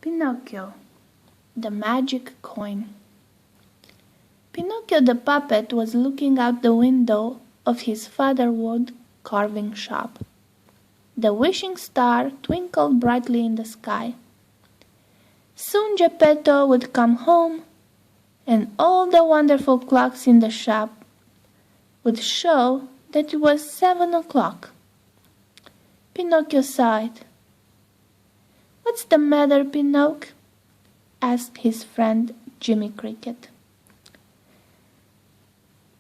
Pinocchio, the magic coin. Pinocchio the puppet was looking out the window of his fatherwood carving shop. The wishing star twinkled brightly in the sky. Soon Geppetto would come home, and all the wonderful clocks in the shop would show that it was 7 o'clock. Pinocchio sighed. "What's the matter, Pinocchio?" asked his friend Jimmy Cricket.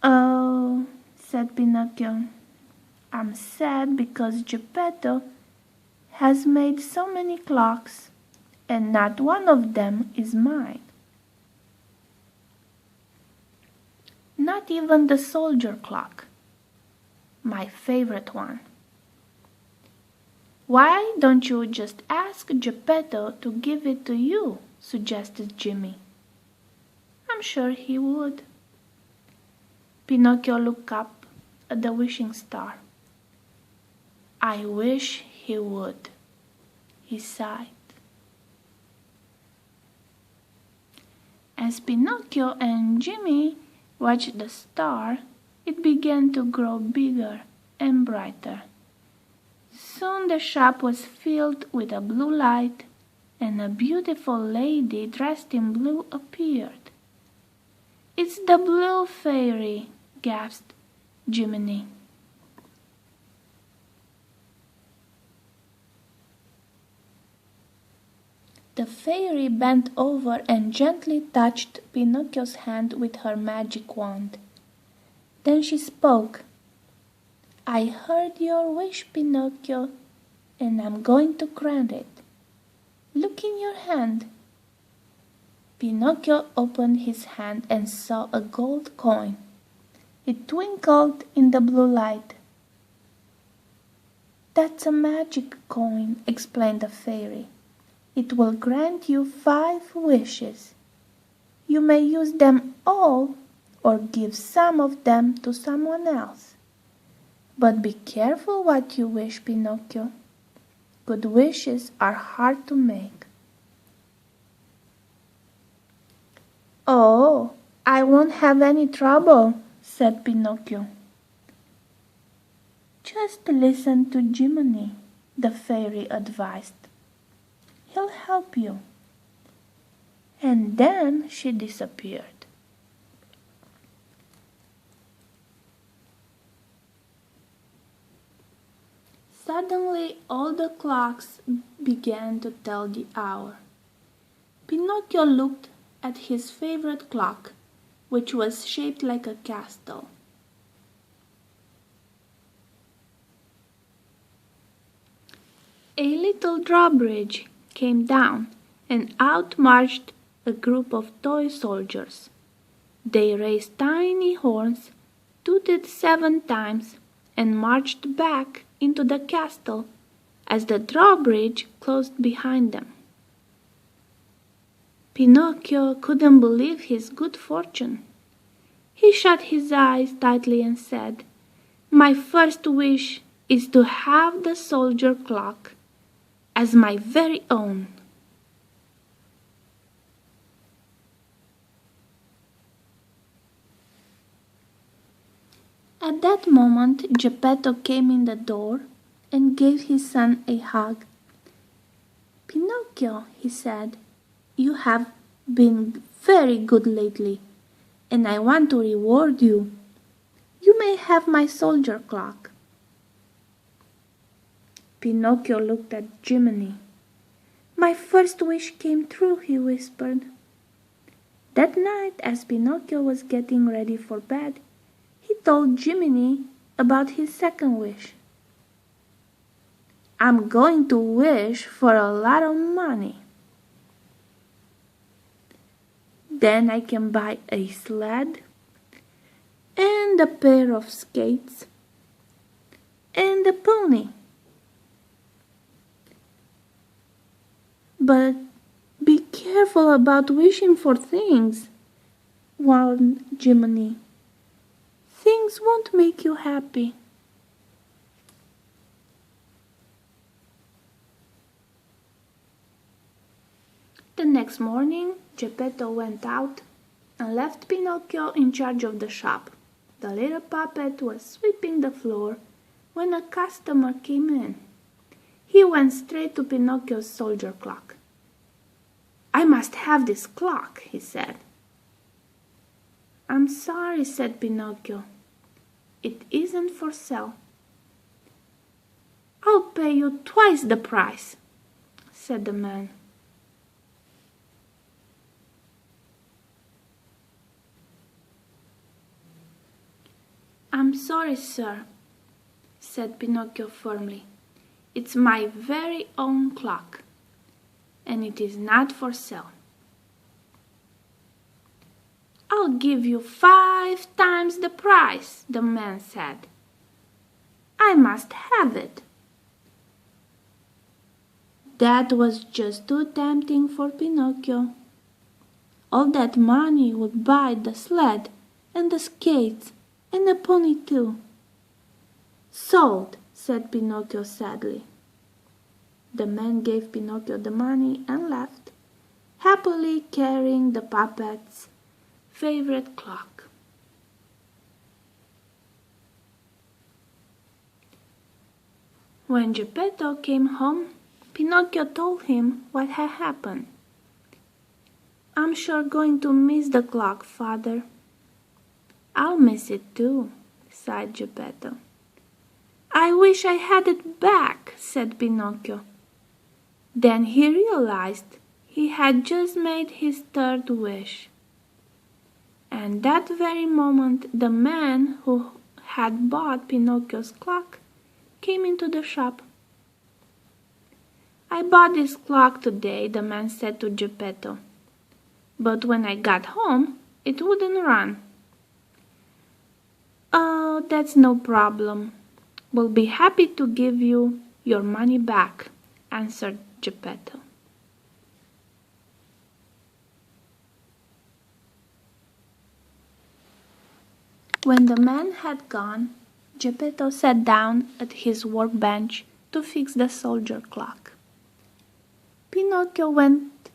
"Oh," said Pinocchio, "I'm sad because Geppetto has made so many clocks, and not one of them is mine. Not even the soldier clock, my favorite one." "Why don't you just ask Geppetto to give it to you?" suggested Jimmy. "I'm sure he would." Pinocchio looked up at the wishing star. "I wish he would," he sighed. As Pinocchio and Jimmy watched the star, it began to grow bigger and brighter. Soon the shop was filled with a blue light, and a beautiful lady dressed in blue appeared. "It's the Blue Fairy," gasped Jiminy. The fairy bent over and gently touched Pinocchio's hand with her magic wand. Then she spoke. "I heard your wish, Pinocchio, and I'm going to grant it. Look in your hand." Pinocchio opened his hand and saw a gold coin. It twinkled in the blue light. "That's a magic coin," explained the fairy. "It will grant you 5 wishes. You may use them all or give some of them to someone else. But be careful what you wish, Pinocchio. Good wishes are hard to make." "Oh, I won't have any trouble," said Pinocchio. "Just listen to Jiminy," the fairy advised. "He'll help you." And then she disappeared. Suddenly all the clocks began to tell the hour. Pinocchio looked at his favorite clock, which was shaped like a castle. A little drawbridge came down, and out marched a group of toy soldiers. They raised tiny horns, tooted 7 times, and marched back into the castle as the drawbridge closed behind them. Pinocchio couldn't believe his good fortune. He shut his eyes tightly and said, "My first wish is to have the soldier clock as my very own." At that moment Geppetto came in the door and gave his son a hug. "Pinocchio," he said, "you have been very good lately, and I want to reward you. You may have my soldier clock." Pinocchio looked at Jiminy. "My first wish came true," he whispered. That night, as Pinocchio was getting ready for bed, he told Jiminy about his second wish. "I'm going to wish for a lot of money. Then I can buy a sled and a pair of skates and a pony. But be careful about wishing for things," warned Jiminy. "Things won't make you happy." The next morning, Geppetto went out and left Pinocchio in charge of the shop. The little puppet was sweeping the floor when a customer came in. He went straight to Pinocchio's soldier clock. "I must have this clock," he said. "I'm sorry," said Pinocchio. "It isn't for sale." "I'll pay you twice the price," said the man. "I'm sorry, sir," said Pinocchio firmly. "It's my very own clock, and it is not for sale." "I'll give you 5 times the price," the man said. "I must have it." That was just too tempting for Pinocchio. All that money would buy the sled and the skates and a pony too. "Sold," said Pinocchio sadly. The man gave Pinocchio the money and left, happily carrying the puppet's favorite clock. When Geppetto came home, Pinocchio told him what had happened. "I'm sure going to miss the clock, father." "I'll miss it too," sighed Geppetto. "I wish I had it back," said Pinocchio. Then he realized he had just made his 3rd wish. And that very moment the man who had bought Pinocchio's clock came into the shop. "I bought this clock today," the man said to Geppetto. "But when I got home, it wouldn't run." "Oh, that's no problem. We'll be happy to give you your money back," answered Geppetto. When the man had gone, Geppetto sat down at his workbench to fix the soldier clock. Pinocchio went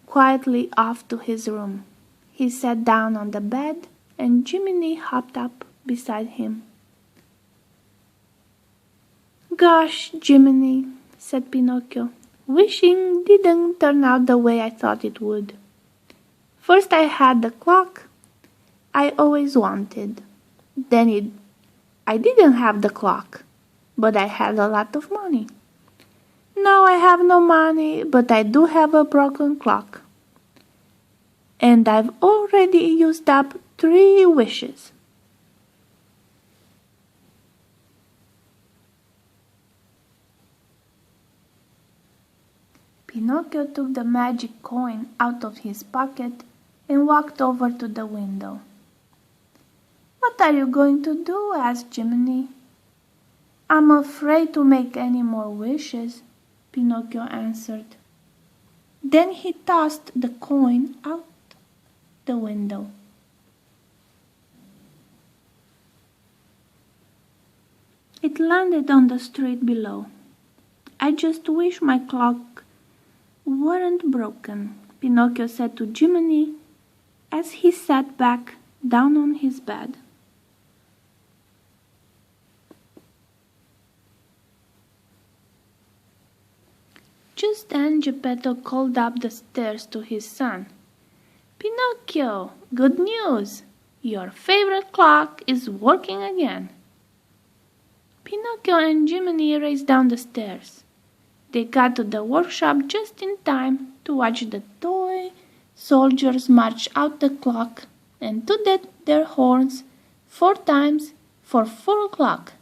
quietly off to his room. He sat down on the bed and Jiminy hopped up beside him. "Gosh, Jiminy," said Pinocchio, "wishing didn't turn out the way I thought it would. First I had the clock I always wanted. Then I didn't have the clock, but I had a lot of money. Now I have no money, but I do have a broken clock. And I've already used up 3 wishes." Pinocchio took the magic coin out of his pocket and walked over to the window. "What are you going to do?" asked Jiminy. "I'm afraid to make any more wishes," Pinocchio answered. Then he tossed the coin out the window. It landed on the street below. "I just wish my clock weren't broken," Pinocchio said to Jiminy as he sat back down on his bed. Just then Geppetto called up the stairs to his son. "Pinocchio, good news! Your favorite clock is working again." Pinocchio and Jiminy raced down the stairs. They got to the workshop just in time to watch the toy soldiers march out the clock and tooted their horns 4 times for 4 o'clock.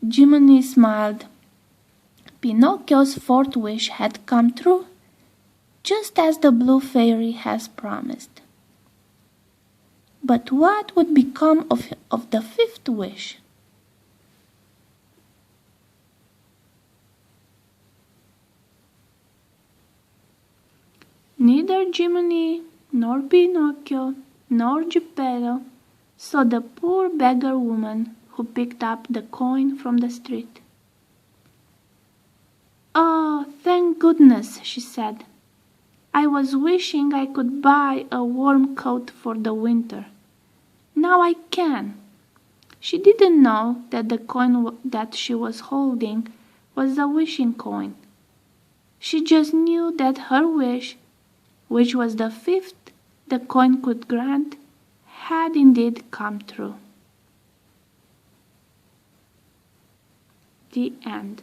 Jiminy smiled. Pinocchio's 4th wish had come true, just as the blue fairy has promised. But what would become of the 5th wish? Neither Jiminy, nor Pinocchio, nor Geppetto saw the poor beggar woman who picked up the coin from the street. "Oh, thank Thank goodness, she said. I was wishing I could buy a warm coat for the winter. Now I can. She didn't know that the coin that she was holding was a wishing coin. She just knew that her wish, which was the fifth the coin could grant, had indeed come true. The end.